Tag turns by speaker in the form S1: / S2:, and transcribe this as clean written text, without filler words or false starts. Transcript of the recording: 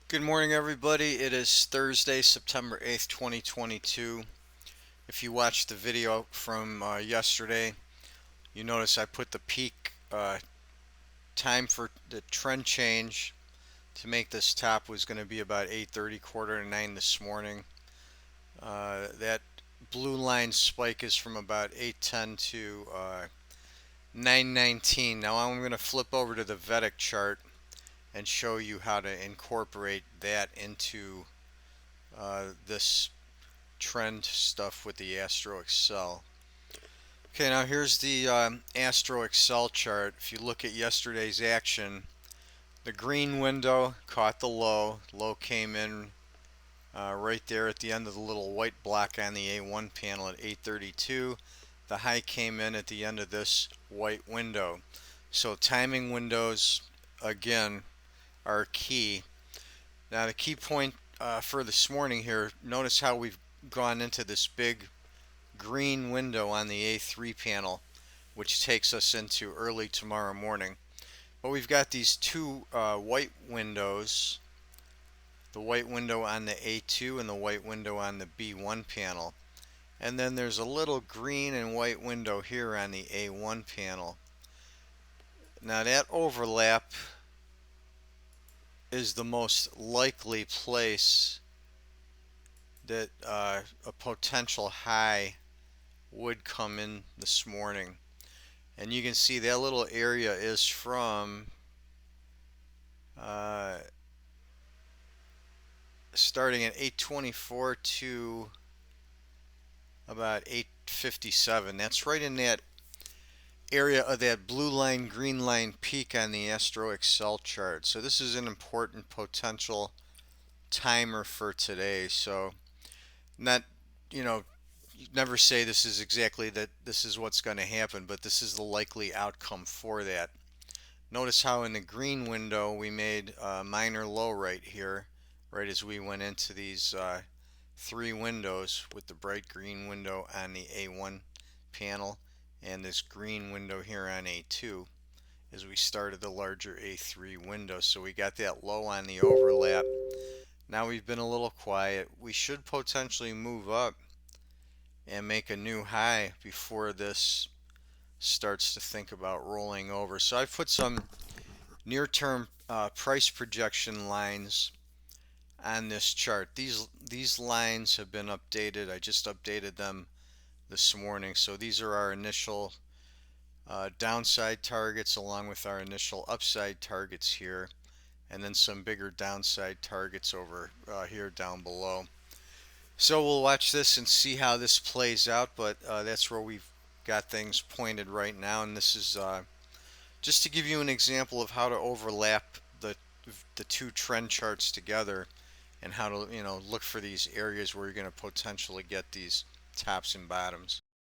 S1: Good morning, everybody. It is Thursday, September 8th, 2022. If you watched the video from yesterday, you notice I put the peak time for the trend change to make this top was going to be about 8:30, quarter to 9 this morning. That blue line spike is from about 8:10 to 9:19. Now I'm going to flip over to the Vedic chart and show you how to incorporate that into this trend stuff with the Astro Excel. Okay, now here's the Astro Excel chart. If you look at yesterday's action, the green window caught the low. Low came in right there at the end of the little white block on the A1 panel at 8:32. The high came in at the end of this white window. So timing windows, again, are key. Now the key point for this morning here, notice how we've gone into this big green window on the A3 panel, which takes us into early tomorrow morning. But we've got these two white windows, the white window on the A2 and the white window on the B1 panel. And then there's a little green and white window here on the A1 panel. Now that overlap is the most likely place that a potential high would come in this morning. And you can see that little area is from uh, starting at 824 to about 857. That's right in that area of that blue line, green line peak on the Astro Excel chart. So this is an important potential timer for today. So not, you know, you never say this is exactly that this is what's going to happen, but this is the likely outcome for that. Notice how in the green window we made a minor low right here, right as we went into these three windows with the bright green window on the A1 panel and this green window here on A2 as we started the larger A3 window. So we got that low on the overlap. Now we've been a little quiet. We should potentially move up and make a new high before this starts to think about rolling over. So I've put some near-term price projection lines on this chart. These lines have been updated. I just updated them this morning. So these are our initial downside targets along with our initial upside targets here, and then some bigger downside targets over here down below. So we'll watch this and see how this plays out, but that's where we've got things pointed right now, and this is just to give you an example of how to overlap the two trend charts together and how to look for these areas where you're going to potentially get these tops and bottoms.